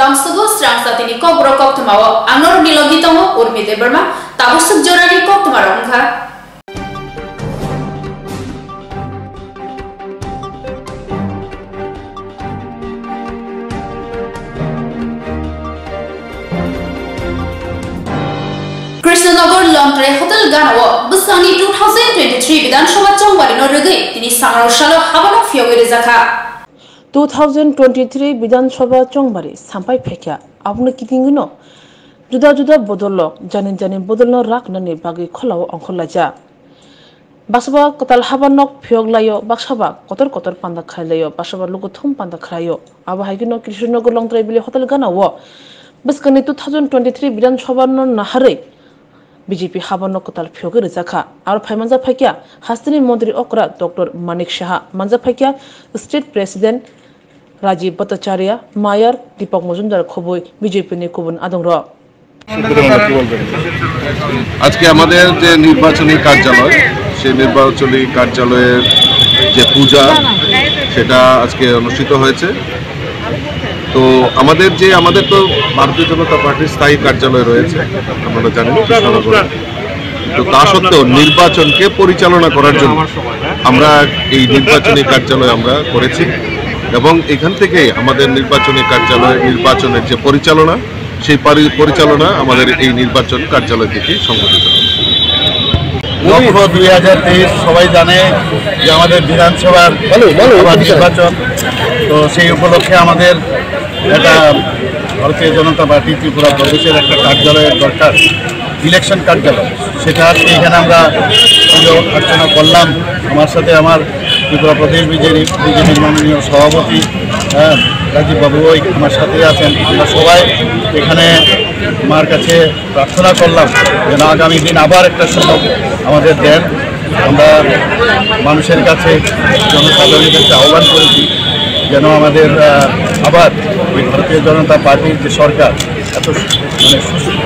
Lamsugo strang satini kok brokok tumawo angnor nilogi tongo urmite berma tabusuk jorani kok tumarongka. Krishnanagar Longtre Hotel Ganawa Busani 2023 Bidan Shobha Chongwari no Rege Tini Sangaro Shalo Habano Fiogere Zaka 2023 Bidan Shobha Chongbari Sampai Phekya Abno Kitinguno Juda Juda Bodolo Janin Janin Bodolno Raknani Bagi Kholaw Onkholaja Basaba Kotal Habanok Fioglayo Baksaba Kotor Kotor Panda Khalayo Basaba Luguthum Panda Khrayo Aba Hagino Krishnanagar Longtre Bili Hotel Ganawa Buskani 2023 Bidan Shobha no Nahare BJP Habano Kotal Fiogere Zaka Ar Phaimanja Phakya Hastini Mantri Okra Dr. Manik Shah Manja Phakya State President Rajiv Bhattacharya Mayor Deepak Majumdar Khoboi BJP ni Kubun Adongro আজকে আমাদের যে নির্বাচনী কার্যালয় সেই নির্বাচনী কার্যালয়ের যে পূজা সেটা আজকে অনুষ্ঠিত হয়েছে তো আমাদের তো ভারতীয় জনতা পার্টির স্থায়ী কার্যালয় রয়েছে আপনারা জানেন তো তা সত্ত্বেও নির্বাচনকে পরিচালনা করার জন্য আমরা এই নির্বাচনী কার্যালয় আমরা করেছি এবং এখান থেকে আমাদের নির্বাচনী কার্যালয় নির্বাচনের যে পরিচালনা সেই পরিচালনা আমাদের এই নির্বাচন কার্যালয় থেকে সংগঠিত হবে। 2023 সবাই জানে যে আমাদের বিধানসভার নির্বাচন তো সেই উপলক্ষে আমাদের একটা ভারতীয় জনতা পার্টি ত্রিপুরা প্রদেশের একটা কার্যালয়ের দরকার ইলেকশন কার্যালয় সেটা আজকে এখানে আমরা পুজো অর্চনা করলাম আমার সাথে আমার ত্রিপুরা প্রদেশ বিজেপির মাননীয় সভাপতি রাজীব বাবু আমার সাথে আছেন আমরা সবাই এখানে মার কাছে প্রার্থনা করলাম যেন আগামী দিন আবার একটা সুযোগ আমাদের দেন আমরা মানুষের কাছে জনসাধারণের কাছে আহ্বান করেছি যেন আমাদের আবার ওই ভারতীয় জনতা পার্টির যে সরকার এত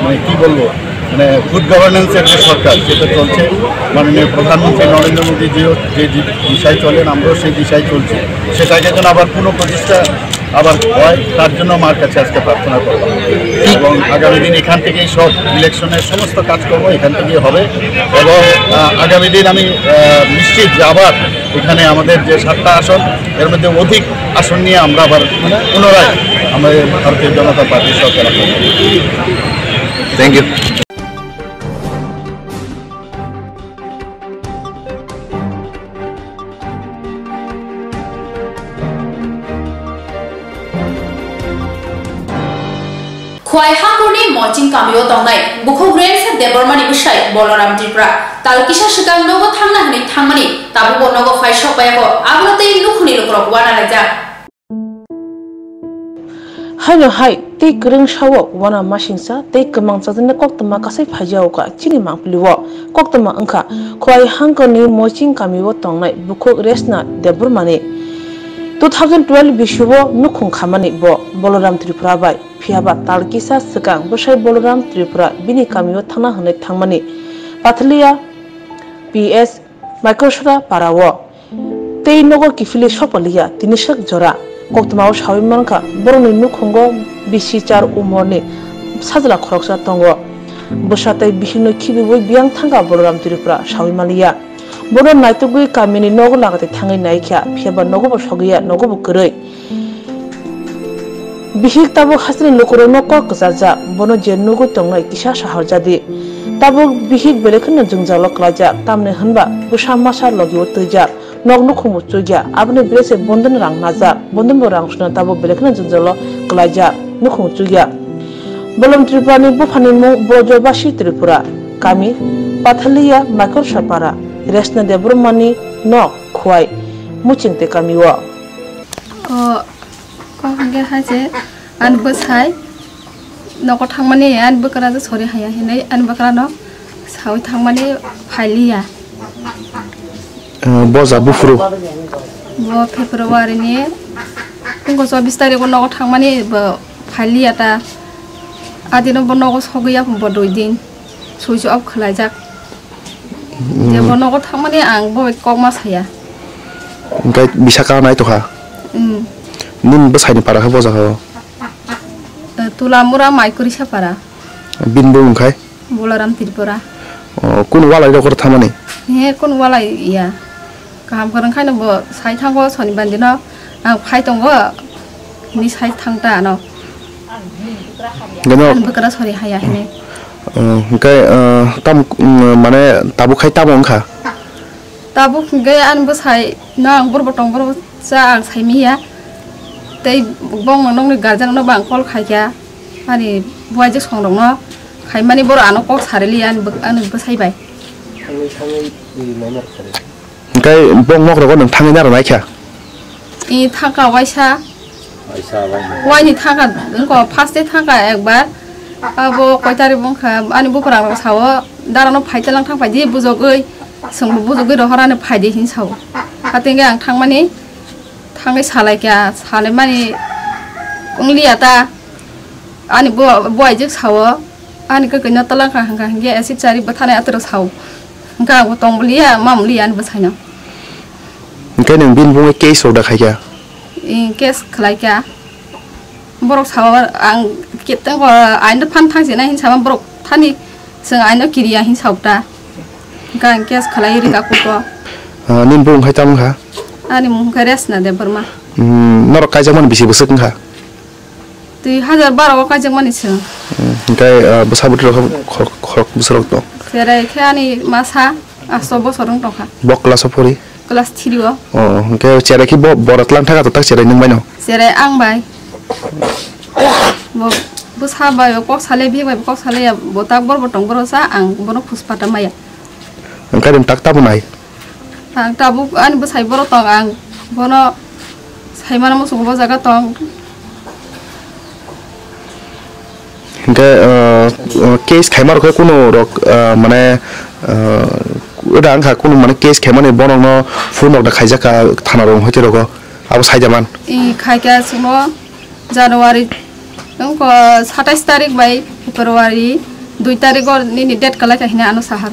মানে কী বলবো মানে গুড গভর্নেন্সের যে সরকার সেটা চলছে মাননীয় প্রধানমন্ত্রী নরেন্দ্র মোদী যে দিশায় চলেন আমরাও সেই দিশায় চলছি সেটাকে যেন আবার পুনঃপ্রতিষ্ঠা আবার হয় তার জন্য আমার কাছে আজকে প্রার্থনা করলাম এবং আগামী দিন এখান থেকেই সব ইলেকশনের সমস্ত কাজকর্ম এখান থেকেই হবে এবং আগামী দিন আমি নিশ্চিত যে আবার এখানে আমাদের যে 7টা আসন এর মধ্যে অধিক আসন নিয়ে আমরা আবার পুনরায় আমাদের ভারতীয় জনতা পার্টির সরকার thank you Khwai Hangurni Moching Kamio Tongnai Bukho Grains Debormani Bishai Bolaram Tripura Talkisha Shikang Nogo Thangna Hani Thangmani Tabu Nogo Fai Shopayako Ablote Lukhuni Lukrok Wana Laja Haino hai te kring shawo wana mashinsa te kemang chazna koktama kasai phajao ka chini mangpliwo koktama angkha Khwai Hangurni Moching Kamio Tongnai Bukho Resna Debormani 2012 bishubo nukhung khamani bo Bolaram Tripura bai Phiaba Talkisa Sikang Bosai Bolaram Tripura bini kamio thangna hanai thangmani Pathliya PS Microshora Parawo Tei Nogo Kifili Shopaliya Tinishak Jora Koktmao Shawimanka Boroni nukhungo bisichar umorni sajla khoroksa tongo Bosatai bihino khibi boi biang thanga Bolaram Tripura Shawimaliya Bono naitugui kamini nogo lagate thangai naikya Phiaba nogo bo sogiya nogo bo koroi Bihik tabo hasni lokoro nokor kazaja bono jennugo tongnai kisa shahar jadi tabo bihik belekna jungjalo klaja tamne hanba busa masa logi otuja nogno khomu chugya abne brese bondon rang naja bondon bo rang shuna tabo belekna jungjalo klaja nokhomu chugya Bolom Tripura ni bofani mo Bojobasi Tripura kami Pathliya Makor Sapara Resna Debormani no Khwai muchingte kamiwa ko hangge haje an bosai noko thangmani an bokara je sori haya hinai an bokara no sawi thangmani phaliya boza bufru bo February ni ko 24 tarik ko noko thangmani phaliya ta adino bo noko sogiya bo doidin suijo op khlajak je bo noko thangmani ang bo kokma saya gai bisaka nai to ha nin basai ni para ha boza ha Tulamura Maikuri Sapara. Bin bungkai. Bolaram Tripura. Kun walai dokor thamani. He kun walai ya. Kaham korang kai no sai thanggo soni bandino ang khai tongo ni sai thangta no. Gano. An bekara sori haya hine. Kai tam mane tabu khai tabong kha. Tabu ge an bo sai na ang bor botong bor sa ang sai mi ya. Tei bong nong ni garjan no bang kol khai ya. Ani buai je song dong no. Khai mani bor ano kok sareli an bo sai bai. Kai bong nok ro nang thang na kha. I thaka waisa. Wai ni thaka ko faste thaka ekbar. Abo koitari bong kha ani bo parang sawo darano phaitelang thang phaidi bujogoi song bujogoi ro harane phaidi hin sawo. Hatinge ang thangmani thangai salai kya sale mani ungli ata ani bo aije sawo ani ka kenya talang kha hanga henge asid cari bathane atro sawo. Hanga bo tongbulia mamli an basaina. Kai nang bin bung case ro da khai kya. Case khlai kya. Borok sawo ang kitang ko ain pan thang sina hin sama borok thani seng ain kiriya hin sauta. Hanga case khlai ri ka ko to. Nin bung khai tam kha. Ani mung kares na de berma. Nor kai jaman bisi busuk kha. 2012 ka jang mani seng. Kai besabut ro khok busrok to. Serai khani masa asobo sorong to kha. Bok kelas opori. Kelas 3 wo. Kai cere ki borat lang thaka to tak cere ning baino. Serai ang bai. Bo busa bai ko sale bi bai ko sale ya botak bor botong bor sa ang bono puspata maya. Kai dem tak tabu nai. Ang tabu an busai bor tong ang bono sai mana mo sugo jaga tong. Kai case khaimar ko kuno rok mane udah angka kuno mane case khaimane bonong no phunok da khaijaka thana rong hoite rogo abo saijaman khai kya suno January ko 27 tarik bai February 2 tarik ni date kala ka hina anu sahar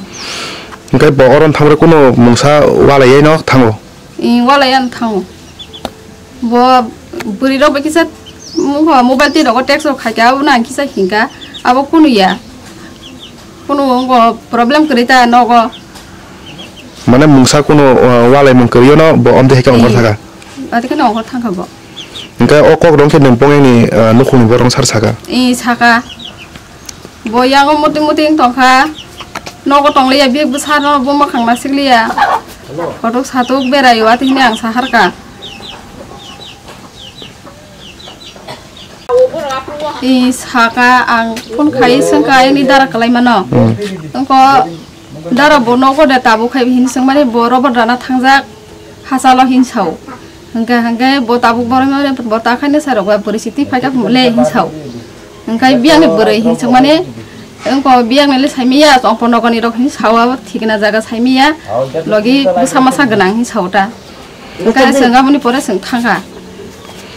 kai bogoron thamre kuno mungsa wala yai no thango wala yan thango bo buri ro bakisa mobile ti ro text ro khai kya na kisa hinga abo kuno ya kuno ngo problem krita no go mane mungsa kuno wala mungkriyo no bo omde heka ongor thaka ati kana ongor thangka bo Kai okok dong ke nempong ni nukhuni borong sar saka. Saka. Boyang muting tongka. Nogo tongli ya biak besar no bomba khang masikli ya. Kodok satu berayu ati ini ang sahar ka. Saka ang pun kai sengkai ni dara kalai mano. Engko dara bono ko da tabu kai hin seng mane boro berdana thangjak hasalo hin sau. Hangga botabu borong orang botakan ni sarok berisiti pakai mulai hinsau. Hangga biang ni berai hinsau mana? Engkau biang ni samia, so pondok ni rok hinsau awak tikna jaga samia, lagi bersama genang hinsau ta. Hangga sengga muni pora seng thangga.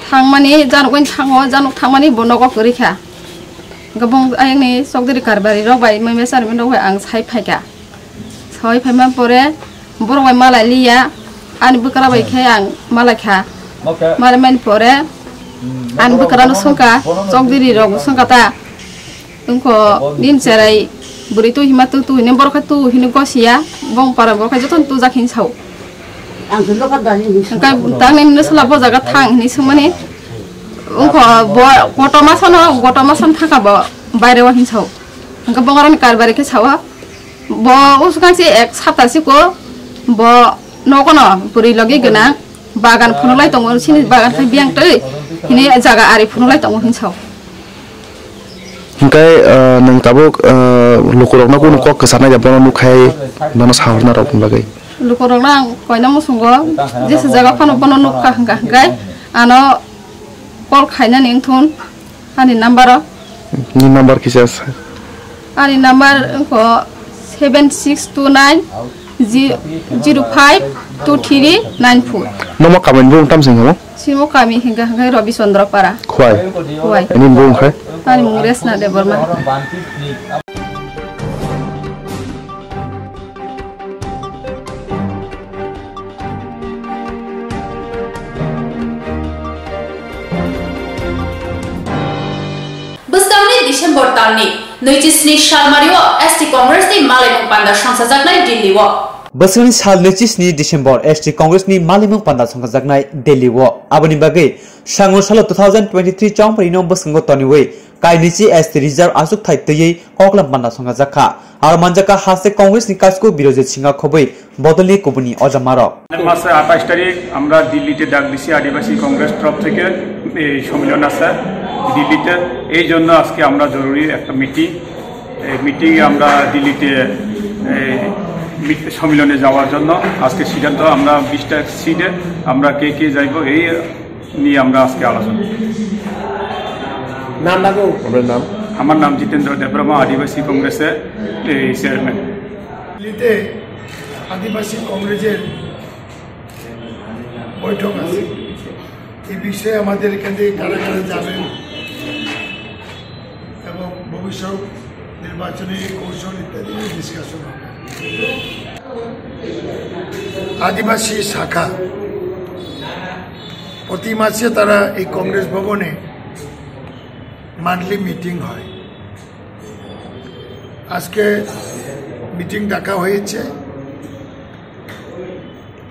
Thang mani januk thang mani bonok berikha. Gabung ayang ni sok dari karbari rok bai memesar bendok ang sai pakai. Sai pakai pore borong bai malai liya. Ani bukara bai khayang malakha malamen pore an bukara no songka chokdiri rog songka ta unko din cherai buri tu himatu tu ne borkha tu hinu gosia bong para borkha joton tu jakhin sau ka tang ne sala bo jaga thang ni sumane unko gotomasan thaka bo baire wa hin sau unka bongaran karbari ke sawa bo uskan si ek saptasi ko bo Nokono puri lagi gena bagan punulai tongon sini bagan kai biang tei ini jaga ari punulai tongon hinsau. Kai nang tabuk lukurok na kuno kok kesana jabono nukai nana sahur na rok bagai. Lukurok na koi na musungo jese jaga pano nukka hangga gai ano kol kaina ningthun ani number ni number kisas ani number ko 7629 052394. Nomor kamen bung tam sing mo? Simo kami hingga Robi Sondra para. Kuai. Ini bung khai. Ani mungres na de Burma. December talni Noitisni Shalmario ST Congress ni Malimung Panda Sangsajaknai Delhi wo Basuni sal 29 December ST Congress ni Malimung Panda Sangsajaknai Delhi wo aboni bagai Sangor salo 2023 chongparino basungo toniwe kainichi ST Reserve asuk thaitei koklam panda sangajaka ar manjaka hase Congress ni kasko biroje singa khobei বদলে কোবনি অজামারক মাসে 28 তারিখ আমরা দিল্লিতে ডাক দিছি আদিবাসী কংগ্রেস তরফ থেকে এই সম্মেলন আছে দিল্লিতে এই জন্য আজকে আমরা জরুরি একটা মিটিং আমরা দিল্লিতে সম্মেলনে যাওয়ার জন্য আজকে সিদ্ধান্ত আমরা 20টা সিটে আমরা কে যাইব এই নিয়ে আমরা আজকে আলোচনা নাম লাগো নাম আমার নাম জিতেন্দ্র দেববর্মা আদিবাসী কংগ্রেসের চেয়ারম্যান দিল্লিতে আদিবাসী কংগ্রেসের বৈঠক আছে এই বিষয়ে আমাদের এখান থেকে কারা কারা যাবেন এবং ভবিষ্যৎ নির্বাচনী কৌশল ইত্যাদি ডিসকাশন হবে আদিবাসী শাখা প্রতি মাসে তারা এই কংগ্রেস ভবনে মান্থলি মিটিং হয় আজকে মিটিং ডাকা হয়েছে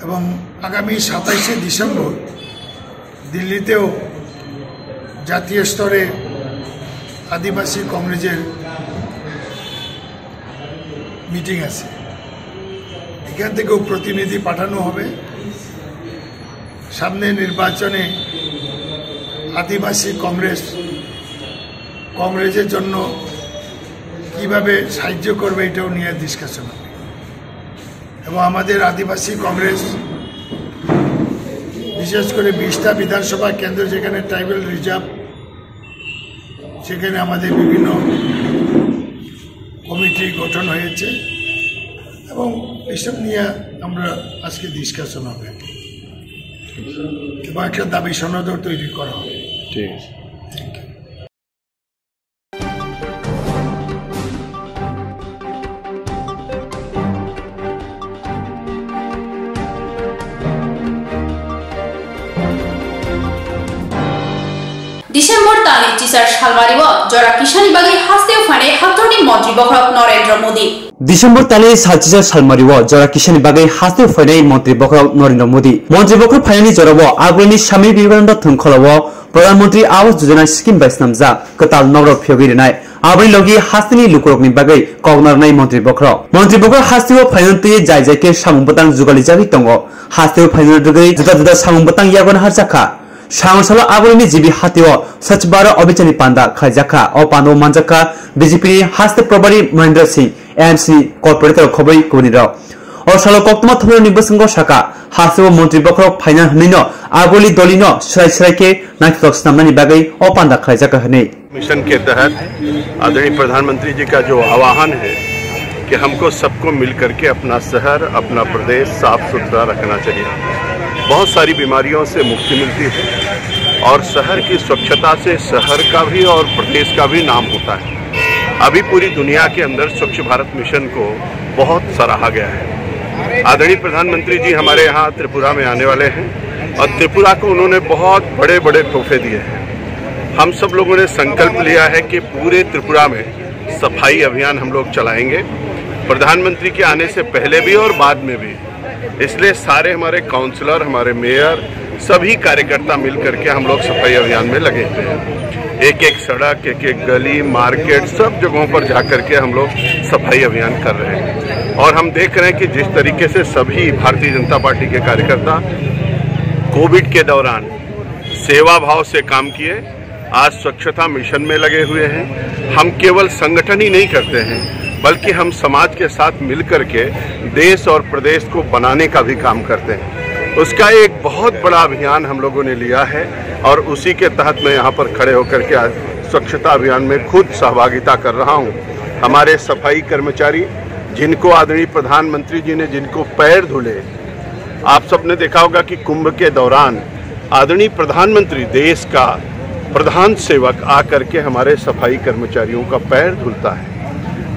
এবং আগামী 27শে ডিসেম্বর দিল্লিতেও জাতীয় স্তরে আদিবাসী কংগ্রেসের মিটিং আছে এখান থেকেও প্রতিনিধি পাঠানো হবে সামনে নির্বাচনে আদিবাসী কংগ্রেসের জন্য কিভাবে সাহায্য করবে এটাও নিয়ে ডিসকাশন হবে এবং আমাদের আদিবাসী কংগ্রেস বিশেষ করে 20টা বিধানসভা কেন্দ্র যেখানে ট্রাইবাল রিজার্ভ সেখানে আমাদের বিভিন্ন কমিটি গঠন হয়েছে এবং এসব নিয়ে আমরা আজকে ডিসকাশন হবে এবং একটা দাবি সনদও তৈরি করা হবে ঠিক আছে thank you December tali tisar shalmariwa jora kishani bagi hasteo phane hatorni mantri bokrok Narendra Modi December tali salchisa salmariwa jora kishani bagi hasteo phane mantri bokrok Narendra Modi mantri bokrok phane jorabo agroni shami bibananda thunkholawo Pradhan Mantri Awas Yojana scheme baisnamja katal nogrok phyogirinai abri logi hastini lukurokni bagai kognarnai mantri bokrok hasteo phane te jai ke samungbatang jugali jabi tongo hasteo phane dugai juda samungbatang yagon harjaka Sangosalo Agolini Jibi Hatio, such Bara Obichani Panda, Kajaka, Opano Manjaka, BJP, Haste Probari Mahendra Singh, AMC, Corporator Kobri Kuniro. Or Salo Koktama Nibasungo Shaka, Haseo Montri Bokrok, Pina Nino, Agoli Dolino, Shrike, Nightfox Namani Bagay, Opanda Kajaka Hane. Mission के तहत आदरणीय प्रधानमंत्री जी का जो आह्वान है कि हमको सबको मिलकर के अपना शहर अपना प्रदेश साफ सुथरा रखना चाहिए बहुत सारी बीमारियों से मुक्ति मिलती है और शहर की स्वच्छता से शहर का भी और प्रदेश का भी नाम होता है अभी पूरी दुनिया के अंदर स्वच्छ भारत मिशन को बहुत सराहा गया है आदरणीय प्रधानमंत्री जी हमारे यहाँ त्रिपुरा में आने वाले हैं और त्रिपुरा को उन्होंने बहुत बड़े बड़े तोहफे दिए हैं हम सब लोगों ने संकल्प लिया है कि पूरे त्रिपुरा में सफाई अभियान हम लोग चलाएंगे प्रधानमंत्री के आने से पहले भी और बाद में भी इसलिए सारे हमारे काउंसलर हमारे मेयर सभी कार्यकर्ता मिल करके हम लोग सफाई अभियान में लगे हुए हैं एक एक सड़क एक एक गली मार्केट सब जगहों पर जाकर के हम लोग सफाई अभियान कर रहे हैं और हम देख रहे हैं कि जिस तरीके से सभी भारतीय जनता पार्टी के कार्यकर्ता कोविड के दौरान सेवा भाव से काम किए आज स्वच्छता मिशन में लगे हुए हैं हम केवल संगठन ही नहीं करते हैं बल्कि हम समाज के साथ मिलकर के देश और प्रदेश को बनाने का भी काम करते हैं उसका एक बहुत बड़ा अभियान हम लोगों ने लिया है और उसी के तहत मैं यहाँ पर खड़े होकर के आज स्वच्छता अभियान में खुद सहभागिता कर रहा हूँ हमारे सफाई कर्मचारी जिनको आदरणीय प्रधानमंत्री जी ने जिनको पैर धुले आप सबने देखा होगा कि कुंभ के दौरान आदरणीय प्रधानमंत्री देश का प्रधान सेवक आकर के हमारे सफाई कर्मचारियों का पैर धुलता है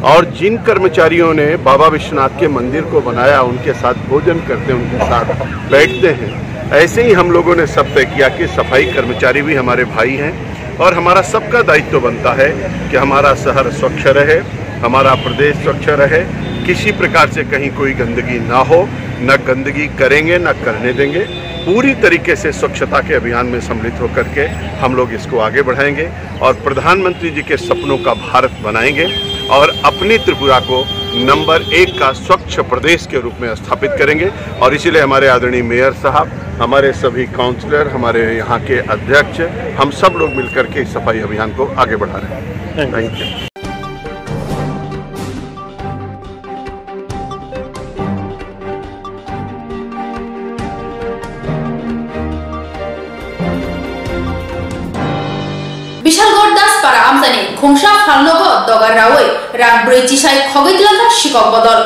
और जिन कर्मचारियों ने बाबा विश्वनाथ के मंदिर को बनाया उनके साथ भोजन करते उनके साथ बैठते हैं ऐसे ही हम लोगों ने सब तय किया कि सफाई कर्मचारी भी हमारे भाई हैं और हमारा सबका दायित्व बनता है कि हमारा शहर स्वच्छ रहे, हमारा प्रदेश स्वच्छ रहे, किसी प्रकार से कहीं कोई गंदगी ना हो, न गंदगी करेंगे न करने देंगे। पूरी तरीके से स्वच्छता के अभियान में सम्मिलित होकर के हम लोग इसको आगे बढ़ाएंगे और प्रधानमंत्री जी के सपनों का भारत बनाएंगे और अपनी त्रिपुरा को नंबर 1 का स्वच्छ प्रदेश के रूप में स्थापित करेंगे। और इसीलिए हमारे आदरणीय मेयर साहब, हमारे सभी काउंसलर, हमारे यहाँ के अध्यक्ष, हम सब लोग मिलकर के इस सफाई अभियान को आगे बढ़ा रहे हैं। Thank you. বিশালগড় দাসপাড়া আমজানি খংসা ফালনগ দগার রাওই রাং ব্রৈচিসাই খগৈতলাঙ্গা শিকক বদল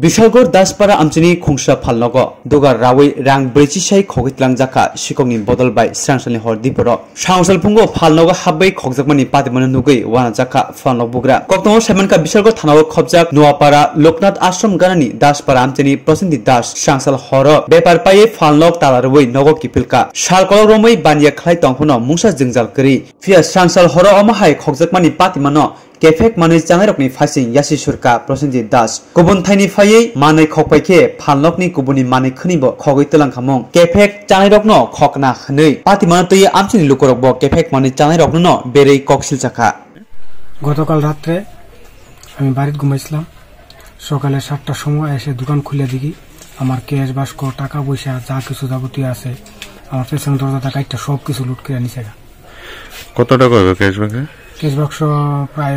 বিশালগড় দাসপাড়া আমচিনি খংসা ফালনগ দগার রাওই রাং ব্রৈচিসাই খগৈতলাংজাকা শিককনি বদল বাই স্রাংসালনি হরদিপর সাংসাল ফুঙ্গো ফালনগ হাবbai খগজাকমানি পাতিমানো নুগৈ ওয়ানাজাকা ফালনগ বুগ্রা কক্তম সেমানকা বিশালগড় থানাও খবজাক নোয়াপাড়া লোকনাথ আশ্রম গানানি দাসপাড়া আমচিনি প্রসেনদি দাস সাংসাল হর বেপার পায়ে ফালনগ তালারবৈ নগ কিপিলকা সালকল রमै বানিয়া খাই তংফনো মুংসা জিংজাল করি ফিয়া সাংসাল হর অমাহাই খগজাকমানি পাতিমানো केफेक मानै जानायरकनि फासिं यासि सुरका प्रसेनजित दास गुबुन थाइनि फायै मानै खकपाइखे फालनकनि गुबुननि मानै खनिबो खगैतलांखामं केफेक जानायरकनो खकना खनै पातिमानो तै आमसिनि लुकरकबो केफेक मानै जानायरकनो बेरै ककसिल जाखा গতকাল রাতে আমি বাড়িতে ঘুমাইছিলাম সকালে 7টার সময় এসে দোকান খুলে দেখি আমার ক্যাশ বাস্ক টাকা পয়সা যা কিছু যাবতীয় আছে আমার পেছনে দরজাটা কাটটা সব কিছু লুট করে নিছে কত টাকা হবে ক্যাশ ব্যাগে ক্যাশ বাক্স প্রায়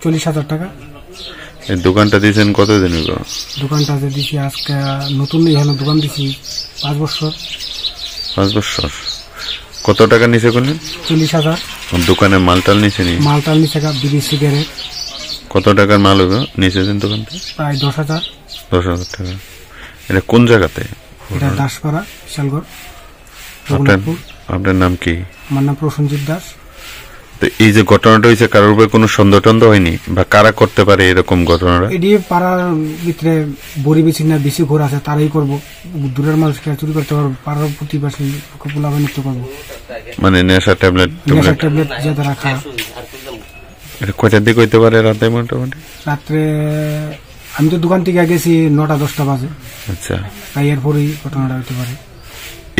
40,000 টাকা। এই দোকানটা দিয়েছেন কতদিন হলো? দোকানটা যে দিছি আজকে নতুন এখানে দোকান দিছি 5 বছর। 5 বছর। কত টাকা নিছে কোন? 40,000। দোকানে মালটাল নিছে নি? মালটাল নিছে বিড়ি সিগারেট। কত টাকার মাল হবে নিছেন দোকানতে? প্রায় 10,000। 10,000 টাকা। এটা কোন জায়গাতে? এটা দাসপাড়া বিশালগড়। আপনার নাম কি? আমার নাম প্রসেনজিৎ দাস। তো এই যে ঘটনাটা হয়েছে কারোর উপরে কোনো সন্দেহ টন্দেহ হয়নি বা কারা করতে পারে এরকম ঘটনাটা? এটি পাড়ার ভিতরে বড়ি বেশি না বেশি ঘোর আছে তারাই করবো, দূরের মানুষকে চুরি করতে পারবো, পাড়ার প্রতিবাসী পোলাবানিত্য করবো। মানে নেশা ট্যাবলেট যে তারা খায়। এটা কয়টার দিকে হইতে পারে রাতে? মোটামুটি রাত্রে আমি তো দোকান থেকে গেছি 9টা-10টা বাজে। আচ্ছা, তাই এরপরেই ঘটনাটা হইতে পারে।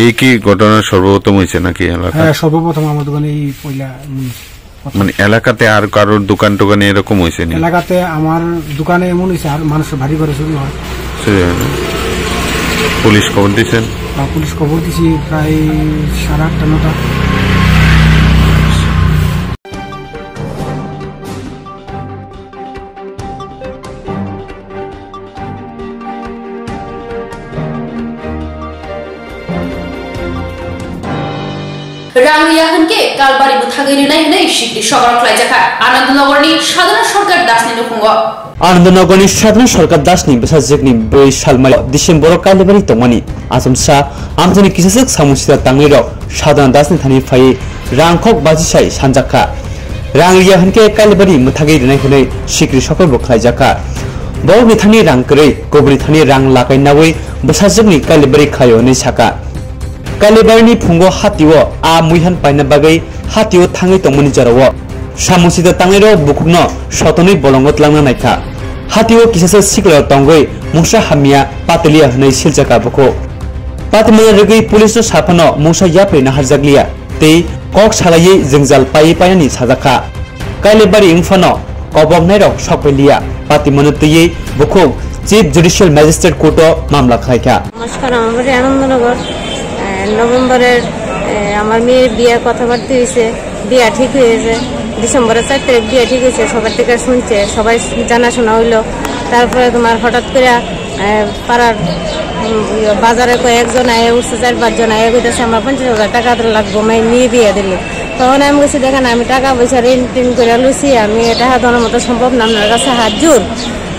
এই কি ঘটনা সর্বপ্রথম হয়েছে নাকি এলাকা? হ্যাঁ, সর্বপ্রথম আমার দোকানে এই পয়লা। মানে এলাকাতে আর কারোর দোকান টোকানে এরকম হয়েছে? এলাকাতে আমার দোকানে এমন হয়েছে আর মানুষের ভারী করে চুরি হয়। পুলিশ খবর দিচ্ছেন? পুলিশ খবর দিছি প্রায় 8:30-9টা। রাংরিয়াহানকে কালবারি বুথাগিরি নাই নাই শিগগির সকাল খাইজাখা আনন্দনগরনি সাধারণ সরকার দাসনি লুকুঙ্গ আনন্দনগরনি সাধারণ সরকার দাসনি বেসাজেকনি 2 সালমাই ডিসেম্বর কালবারি তমানি আসমসা আমজনি কিসাসক সামুসিতা তাংলির সাধারণ দাসনি থানি ফাই রাংখক বাজিসাই সানজাখা রাংরিয়াহানকে কালবারি মুথাগিরি নাই হनै শিগগির সকাল বখাইজাখা বড় থানি রাংকरै গবরি থানি রাং লাগাইনাवै বেসাজেকনি কালবারি খাयो नै साका कालीबारनि फुंगो हातिओ आ मुइहान पाइना बागै हातिओ थाङै तंमनि जराव सामुसिदा तांगैरो बुकुनो सतनै बलंगत लांना नायखा हातिओ किसासे सिकला तंगै मुसा हामिया पातलिया हनै सिलजाका बखो पातमना रगै पुलिस साफानो मुसा यापैना हारजागलिया तै कक सालायै जोंजाल पायै पायानि साजाखा कालीबारि इंफानो कबगनायरक सकलिया पातिमनो तैयै बखो चीफ जुडिशियल मैजिस्ट्रेट कोर्टो मामला खायखा। नमस्कार, আমার আনন্দনগর নভেম্বরের আমার মেয়ের বিয়ে কথাবার্তা হয়েছে, বিয়ে ঠিক হয়েছে ডিসেম্বরের 4 তারিখ বিয়ে ঠিক হয়েছে। সবার থেকে শুনছে, সবাই জানাশোনা হইলো। তারপরে তোমার হঠাৎ করে পাড়ার বাজারে কয়েকজন আয়ে উঠছে, 4-5 জন আয়ে কইতেছে আমার 50,000 টাকা লাগবো, মাই নিয়ে বিয়ে দিল। তখন আমি বলছি দেখেন আমি টাকা পয়সা ঋণ টিন করে লুছি, আমি এটা দেওয়ার মতো সম্ভব না, আপনার কাছে হাত জোর,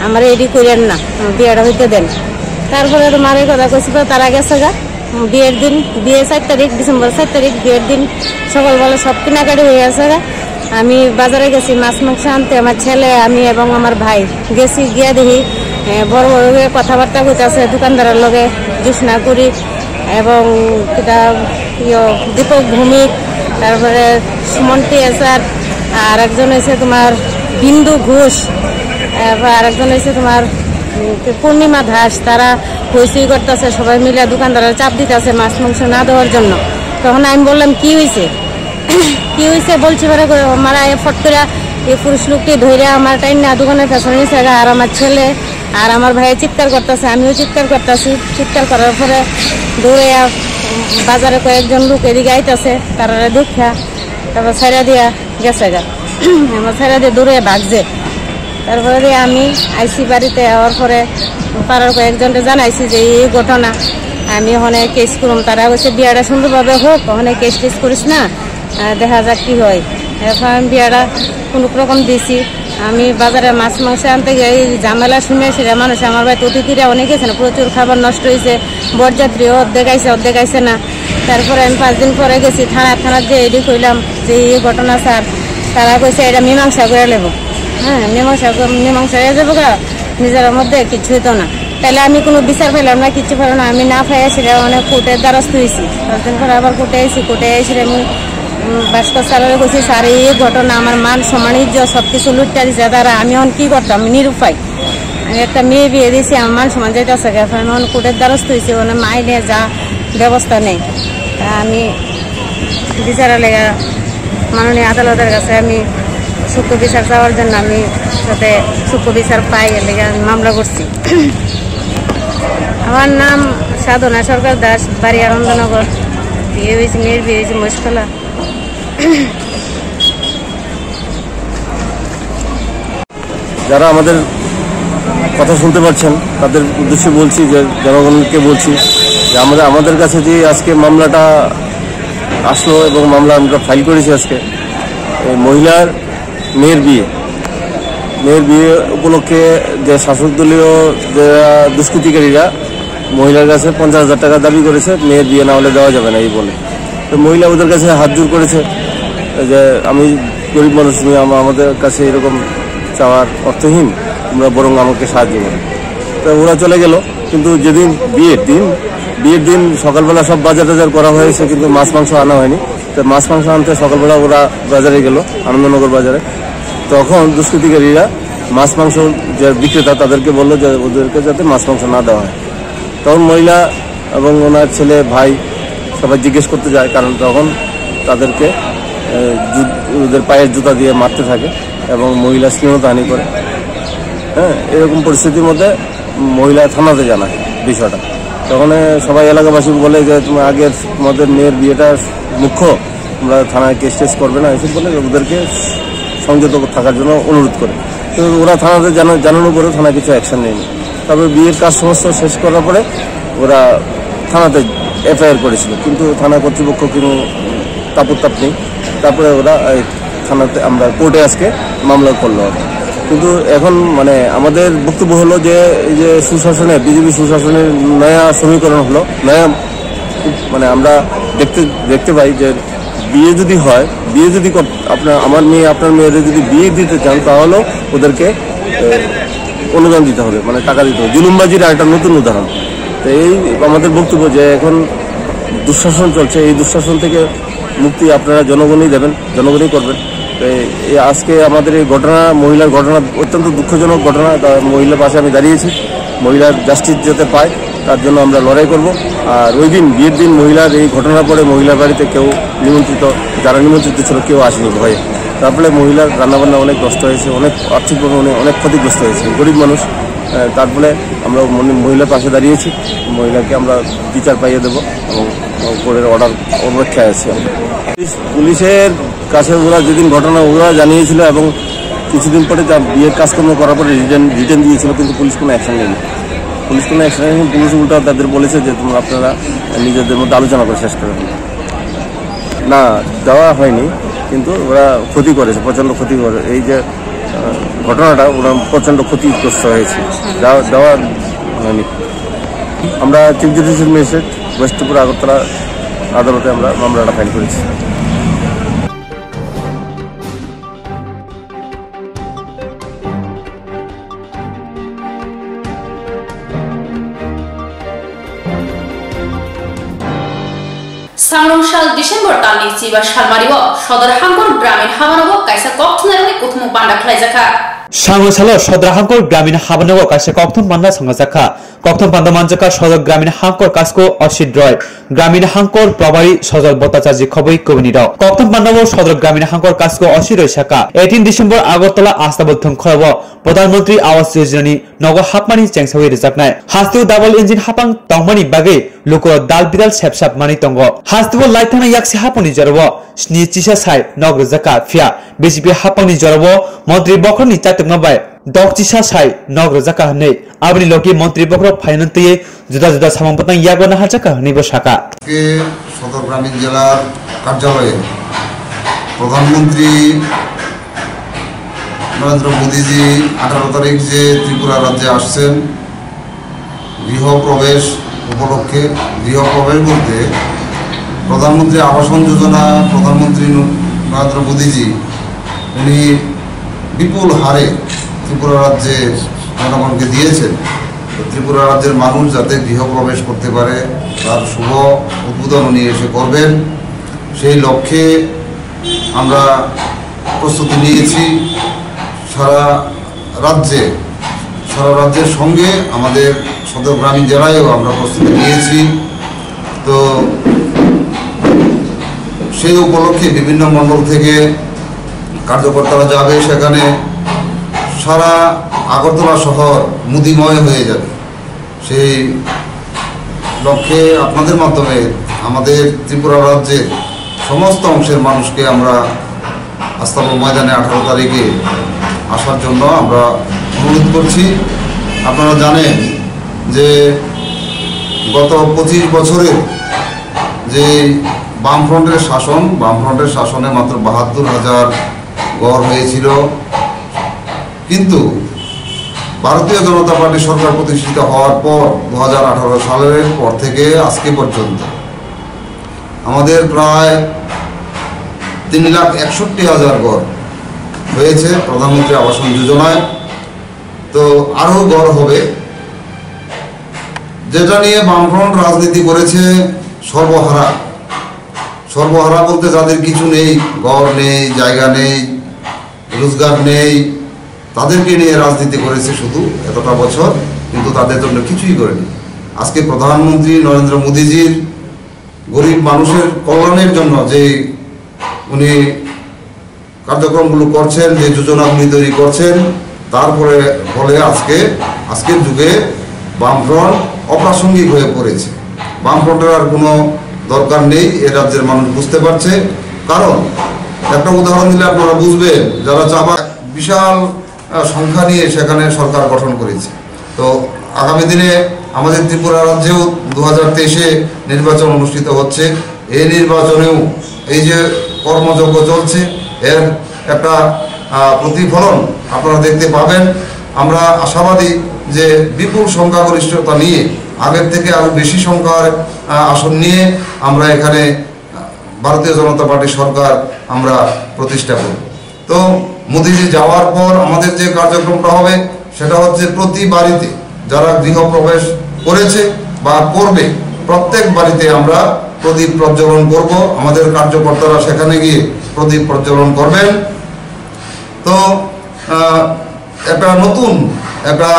আমার এডি করেন না, বিয়েটা হইতে দেন। তারপরে তোমার এই কথা কইছিল, তারা গেছে গা বিয়ের দিন, বিয়ে 4 তারিখ ডিসেম্বর 4 তারিখ বিয়ের দিন সকালবেলা সব কেনাকাটি হয়ে গেছে। আমি বাজারে গেছি মাছ মাংস আনতে, আমার ছেলে আমি এবং আমার ভাই গেছি, গিয়া দেখি বড় বড় কথাবার্তা কইতাছে দোকানদারের লগে, জোসনা করি এবং এটা দীপক ভূমিক তারপরে সুমন্তি স্যার, আর একজন হয়েছে তোমার বিন্দু ঘোষ, আর একজন হয়েছে তোমার পূর্ণিমা দাস। তারা হইচই করতেছে, সবাই মিলে দোকানদারের চাপ দিতেছে মাছ মাংস না দেওয়ার জন্য। তখন আমি বললাম কি হয়েছে কি হয়েছে, বলছি পারে মারা ফট করে এই পুরুষ লোকটি ধরে আমার টাইম না দোকানের পেছনে নিচে, আর আমার ছেলে আর আমার ভাই চিৎকার করতেছে, আমিও চিৎকার করতেছি। চিৎকার করার পরে দৌড়ে বাজারে কয়েকজন লোক এদিকে আইতেছে, তারা দেখা তারপর ছাইড়া দিয়া গেছে গা, আমার ছাইড়া দিয়ে দৌড়ে ভাগছে। তারপরে আমি আইসি বাড়িতে হওয়ার পরে পাড়ার কয়েকজনকে জানাইছি যে এই ঘটনা, আমি ওখানে কেস করুম। তারা বলছে বিয়াটা সুন্দরভাবে হোক, ওখানে কেস টেস করিস না, দেখা যাক কি হয়। এখন আমি বিয়াটা কোনো রকম দিছি। আমি বাজারে মাছ মাংস আনতে গিয়ে এই ঝামেলা শুনে সেটা মানুষ আমার বাড়িতে অতিথিরা অনেক গেছে না, প্রচুর খাবার নষ্ট হয়েছে, বরযাত্রীও অর্ধেক আইসে না। তারপরে আমি 5 দিন পরে গেছি থানার যে এডি কইলাম যে এই ঘটনা স্যার, তারা কইছে এটা মীমাংসা করে নেব। হ্যাঁ, মীমাংসা হয়ে যাবো গা, নিজের মধ্যে কিছু হতো না। তাহলে আমি কোনো বিচার পেলাম না, কিছু পেলাম না। আমি না পাইয়া সেটা অনেক কোর্টের দ্বারস্থ হয়েছি। 5 দিন পরে আবার কোর্টে আইসি। কোর্টে এসে আমি ভাস্কর স্যারের কইছি, স্যার এই ঘটনা আমার মান সম্মানিত সব কিছু লুটটা দিছে, তারা আমি এখন কি করতাম, আমি নিরুপায়। আমি একটা মেয়ে বিয়ে দিয়েছি, আমার মান সম্মান যাইতেছে। এখন এখন কোর্টের দ্বারস্থ হয়েছি, মানে মাইনে যা ব্যবস্থা নেই। আমি বিচারের লেগে মাননীয় আদালতের কাছে আমি সূক্ষ্ম বিচার চাওয়ার জন্য আমি সাথে সূক্ষ্ম বিচার পাই, এর লেগে আমি মামলা করছি। আমার নাম সাধনা সরকার দাস, বাড়ি আনন্দনগর। বিয়ে হয়েছি, মেয়ের বিয়ে হয়েছি মহেশখোলা। যারা আমাদের কথা শুনতে পাচ্ছেন তাদের উদ্দেশ্যে বলছি, যে জনগণকে বলছি যে আমাদের কাছে যে আজকে মামলাটা আসলো এবং মামলা আমরা ফাইল করেছি আজকে, মহিলার মেয়ের বিয়ে উপলক্ষে যে শাসক দলীয় দুষ্কৃতিকারীরা মহিলার কাছে 50,000 টাকা দাবি করেছে, মেয়ের বিয়ে না হলে দেওয়া যাবে না এই বলে। তো মহিলা ওদের কাছে হাত জোর করেছে যে আমি গরিব মানুষ, আমাদের কাছে এরকম চাওয়ার অর্থহীন, তোমরা বরং আমাকে সাহায্য করো। তো ওরা চলে গেল। কিন্তু যেদিন বিয়ের দিন সকালবেলা সব বাজার টাজার করা হয়েছে, কিন্তু মাছ মাংস আনা হয়নি। তো মাছ মাংস আনতে সকালবেলা ওরা বাজারে গেল, আনন্দনগর বাজারে। তখন দুষ্কৃতিকারীরা মাছ মাংস যে বিক্রেতা তাদেরকে বললো যে ওদেরকে যাতে মাছ মাংস না দেওয়া হয়। তখন মহিলা এবং ওনার ছেলে ভাই সবাই জিজ্ঞেস করতে যায়, কারণ তখন তাদেরকে ওদের পায়ের জুতা দিয়ে মারতে থাকে এবং মহিলা স্নেহতাহানি করে। হ্যাঁ, এরকম পরিস্থিতির মধ্যে মহিলা থানাতে জানায় বিষয়টা। তখন সবাই এলাকাবাসী বলে যে তুমি আগের তোমাদের মেয়ের বিয়েটা মুখ্য, তোমরা থানায় কেস টেস করবে না, এসব বলে ওদেরকে সংযত থাকার জন্য অনুরোধ করে। তো ওরা থানাতে জানানোর পরে থানা কিছু অ্যাকশন নেয়নি। তারপরে বিয়ের কাজ সমস্ত শেষ করার পরে ওরা থানাতে এফআইআর করেছিল, কিন্তু থানা কর্তৃপক্ষ কোনো তাপ নেই। তারপরে ওরা থানাতে আমরা কোর্টে আজকে মামলা করলো। কিন্তু এখন মানে আমাদের বক্তব্য হলো যে এই যে সুশাসনে বিজেপি সুশাসনের নয়া সমীকরণ হলো, নয়া মানে আমরা দেখতে পাই যে বিয়ে যদি হয়, বিয়ে যদি আমার মেয়ে আপনার মেয়েদের যদি বিয়ে দিতে চান, তাহলেও ওদেরকে অনুদান দিতে হবে, মানে টাকা দিতে হবে। জুলুমবাজির একটা নতুন উদাহরণ। তো এই আমাদের বক্তব্য যে এখন দুঃশাসন চলছে, এই দুঃশাসন থেকে মুক্তি আপনারা জনগণই দেবেন, জনগণই করবেন। আজকে আমাদের এই ঘটনা, মহিলার ঘটনা অত্যন্ত দুঃখজনক ঘটনা। মহিলার পাশে আমি দাঁড়িয়েছি, মহিলার জাস্টিস যাতে পায় তার জন্য আমরা লড়াই করব। আর ওই দিন বিয়ের দিন মহিলার এই ঘটনার পরে মহিলার বাড়িতে কেউ যারা নিমন্ত্রিত ছিল কেউ আসেনি ভয়ে। তারপরে মহিলার রান্নাবান্না অনেক কষ্ট হয়েছে, অনেক আর্থিকভাবে অনেক ক্ষতিগ্রস্ত হয়েছে, গরিব মানুষ। তারপরে আমরা মহিলার পাশে দাঁড়িয়েছি, মহিলাকে আমরা বিচার পাইয়ে দেবো এবং কোর্টের অর্ডার অপেক্ষায় আছি। পুলিশের কাছে ওরা যেদিন ঘটনা ওরা জানিয়েছিল এবং কিছুদিন পরে যা বিয়ের কাজকর্ম করার পরে রিটার্ন দিয়েছিল, কিন্তু পুলিশ কোনো অ্যাকশন নেয়নি। পুলিশ উল্টা তাদের বলেছে যে তোমরা আপনারা নিজেদের মধ্যে আলোচনা করে শেষ করে না, দেওয়া হয়নি। কিন্তু ওরা ক্ষতি করেছে, প্রচণ্ড ক্ষতি করে। এই যে ঘটনাটা ওরা প্রচণ্ড ক্ষতিগ্রস্ত হয়েছে, দেওয়া হয়নি। আমরা chief judicial magistrate West Tripura Agartala আদালতে আমরা মামলাটা ফাইল করেছি। सांगलुंग साल डिसेम्बर तालनि তামিল চিবা সালমারিও সদর হাঙ্গর গ্রামীণ হাবানগো কাইসা কক্থনারনি প্রথম বান্ডা খাইজাখা সাংসালো সদর হাঙ্গর গ্রামীণ হাবানগো কাইসা কক্থন বান্ডা সংজাখা কক্থন বান্ডা মানজাকা সদর গ্রামীণ হাঙ্গর কাসকো অসিত রয় গ্রামীণ হাঙ্গর প্রভারী সজল বতাচার্য খবই কবিনির কক্থন বান্ডাবো সদর গ্রামীণ হাঙ্গর কাসকো অসিত রয় শাখা 18 ডিসেম্বর আগরতলা আস্তাবল থংখলাব প্রধানমন্ত্রী আবাস যোজনানি নগ হাপমানি চেংসাউই রিজাকনাय হাস্তিও ডাবল ইঞ্জিন হাপাং তংমানি বাগে লোকো দাল বিদাল সেপসাপ মানি তঙ্গ হাস্তিও লাইথানা ইয়াকসি হাপনি জরব স্নি চিসা সাই নগ রিজাকা ফিয়া বিজেপি হাপাংনি জরব মন্ত্রী বখরনি চাতকমাবাই দক চিসা সাই নগ রিজাকা হনে আবনি লকি মন্ত্রী বখর ফাইনান্তিয়ে जुदा जुदा सामपतन यागना हाजाका हनिबो शाखा के सदर ग्रामीण জেলার কার্যালয়ে প্রধানমন্ত্রী নরেন্দ্র মোদীজি 18 তারিখ যে ত্রিপুরা রাজ্যে আসছেন গৃহপ্রবেশ উপলক্ষে গৃহপ্রবেশ বলতে প্রধানমন্ত্রী আবাসন যোজনা প্রধানমন্ত্রী নরেন্দ্র মোদীজি উনি বিপুল হারে ত্রিপুরা রাজ্যে জনগণকে দিয়েছেন ত্রিপুরা রাজ্যের মানুষ যাতে গৃহপ্রবেশ করতে পারে তার শুভ উদ্বোধন উনি এসে করবেন সেই লক্ষ্যে আমরা প্রস্তুতি নিয়েছি সারা রাজ্যের সঙ্গে আমাদের সদর গ্রামীণ জেলায়ও আমরা প্রস্তুতি নিয়েছি তো সেই উপলক্ষে বিভিন্ন মণ্ডল থেকে কার্যকর্তারা যাবে সেখানে সারা আগরতলা শহর মুদিময় হয়ে যাবে সেই লক্ষ্যে আপনাদের মাধ্যমে আমাদের ত্রিপুরা রাজ্যের সমস্ত অংশের মানুষকে আমরা আস্তাবল ময়দানে 18 তারিখে আসার জন্য আমরা অনুরোধ করছি আপনারা জানেন যে গত 25 বছরের যে বামফ্রন্টের শাসনে মাত্র 72,000 গড় হয়েছিল কিন্তু ভারতীয় জনতা পার্টি সরকার প্রতিষ্ঠিত হওয়ার পর 2018 সালের পর থেকে আজকে পর্যন্ত আমাদের প্রায় 3,61,000 গড় হয়েছে প্রধানমন্ত্রী আবাসন যোজনায় তো আরও গড় হবে যেটা নিয়ে বামফ্রন্ট রাজনীতি করেছে সর্বহারা বলতে যাদের কিছু নেই গড় নেই জায়গা নেই রোজগার নেই তাদেরকে নিয়ে রাজনীতি করেছে শুধু এতটা বছর কিন্তু তাদের জন্য কিছুই করেনি আজকে প্রধানমন্ত্রী নরেন্দ্র মোদীজির গরিব মানুষের কল্যাণের জন্য যে উনি কার্যক্রমগুলো করছেন যে যোজনাগুলি তৈরি করছেন তারপরে ফলে আজকের যুগে বামফ্রন্ট অপ্রাসঙ্গিক হয়ে পড়েছে বামফ্রন্টের আর কোনো দরকার নেই এ রাজ্যের মানুষ বুঝতে পারছে কারণ একটা উদাহরণ দিলে আপনারা বুঝবেন যারা চাবা বিশাল সংখ্যা নিয়ে সেখানে সরকার গঠন করেছে তো আগামী দিনে আমাদের ত্রিপুরা রাজ্যেও 2023-এ নির্বাচন অনুষ্ঠিত হচ্ছে এই নির্বাচনেও এই যে কর্মযজ্ঞ চলছে এর একটা প্রতিফলন আপনারা দেখতে পাবেন আমরা আশাবাদী যে বিপুল সংখ্যাগরিষ্ঠতা নিয়ে আগের থেকে আরও বেশি সংখ্যার আসন নিয়ে আমরা এখানে ভারতীয় জনতা পার্টি সরকার আমরা প্রতিষ্ঠা করব তো মোদীজি যাওয়ার পর আমাদের যে কার্যক্রমটা হবে সেটা হচ্ছে প্রতি বাড়িতে যারা গৃহপ্রবেশ করেছে বা করবে প্রত্যেক বাড়িতে আমরা প্রদীপ প্রজ্বলন করব আমাদের কার্যকর্তারা সেখানে গিয়ে প্রদীপ প্রজ্বলন করবেন তো নতুন একটা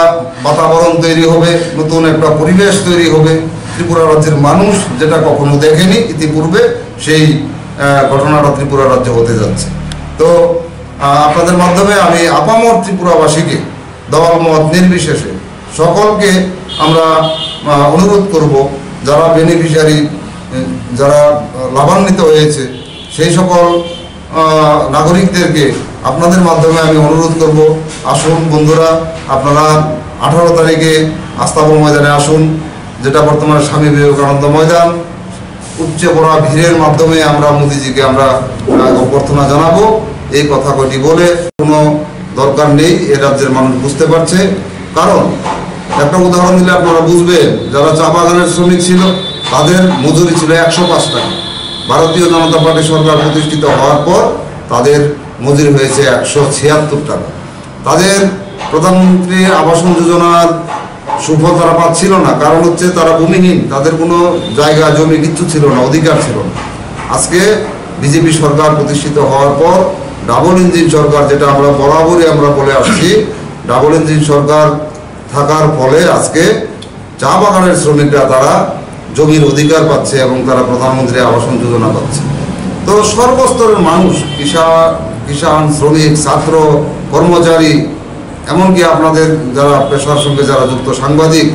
বাতাবরণ তৈরি হবে নতুন একটা পরিবেশ তৈরি হবে ত্রিপুরা রাজ্যের মানুষ যেটা কখনো দেখেনি ইতিপূর্বে সেই ঘটনাটা ত্রিপুরা রাজ্যে হতে যাচ্ছে তো আপনাদের মাধ্যমে আমি আপামর ত্রিপুরাবাসীকে দল মত নির্বিশেষে সকলকে আমরা অনুরোধ করব যারা বেনিফিশিয়ারি যারা লাভান্বিত হয়েছে সেই সকল নাগরিকদেরকে আপনাদের মাধ্যমে আমি অনুরোধ করব আসুন বন্ধুরা আপনারা 18 তারিখে আস্তাবল ময়দানে আসুন যেটা বর্তমানে স্বামী বিবেকানন্দ ময়দান উপচে পড়া ভিড়ের মাধ্যমে আমরা মোদীজিকে আমরা অভ্যর্থনা জানাবো এই কথা কটি বলে কোনো দরকার নেই এ রাজ্যের মানুষ বুঝতে পারছে কারণ একটা উদাহরণ দিলে আপনারা বুঝবেন যারা চা বাগানের শ্রমিক ছিল তাদের মজুরি ছিল 105 টাকা ভারতীয় জনতা পার্টি সরকার প্রতিষ্ঠিত হওয়ার পর তাদের মজুরি হয়েছে 176 টাকা তাদের প্রধানমন্ত্রী আবাসন যোজনার সুফল তারা পাচ্ছিল না কারণ হচ্ছে তারা ভূমিহীন তাদের কোনো জায়গা জমি কিচ্ছু ছিল না অধিকার ছিল না আজকে বিজেপি সরকার প্রতিষ্ঠিত হওয়ার পর ডাবল ইঞ্জিন সরকার, যেটা আমরা বরাবরই আমরা বলে আসছি, ডাবল ইঞ্জিন সরকার থাকার ফলে আজকে চা বাগানের শ্রমিকরা তারা জমির অধিকার পাচ্ছে এবং তারা প্রধানমন্ত্রী আবাসন যোজনা পাচ্ছে। তো সর্বস্তরের মানুষ, কিষাণ, শ্রমিক, ছাত্র, কর্মচারী, এমনকি আপনাদের যারা পেশার সঙ্গে যারা যুক্ত সাংবাদিক,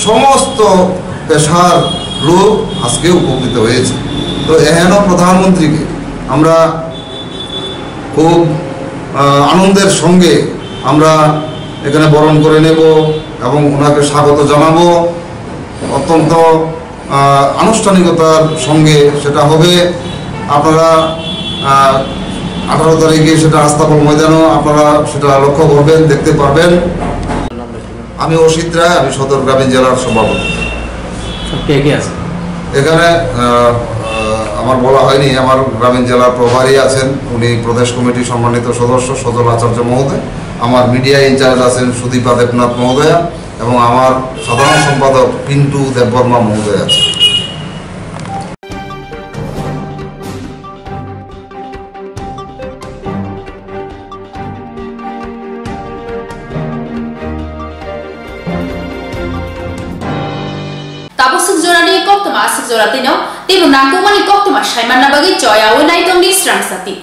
সমস্ত পেশার লোক আজকে উপকৃত হয়েছে। তো এহেন প্রধানমন্ত্রীকে আমরা খুব আনন্দের সঙ্গে আমরা এখানে বরণ করে নেব এবং ওনাকে স্বাগত জানাবো। অত্যন্ত আনুষ্ঠানিকতার সঙ্গে সেটা হবে। আপনারা 18 তারিখে সেটা আস্তাবল ময়দানও আপনারা সেটা লক্ষ্য করবেন, দেখতে পারবেন। আমি অসিত রায়, আমি সদর গ্রামীণ জেলার সভাপতি। এখানে আমার বলা হয়নি, আমার গ্রামীণ জেলার প্রভারী আছেন, উনি প্রদেশ কমিটির সম্মানিত সদস্য সজল আচার্য মহোদয়, আমার মিডিয়া ইনচার্জ আছেন সুদীপা দেবনাথ মহোদয়া এবং আমার সাধারণ সম্পাদক পিন্টু দেববর্মা মহোদয় আছেন। Tabusuk jorani kok tuma asik joratino, tibu nangkumani kok tuma shaiman nabagi joya wenai tongdi strang sati.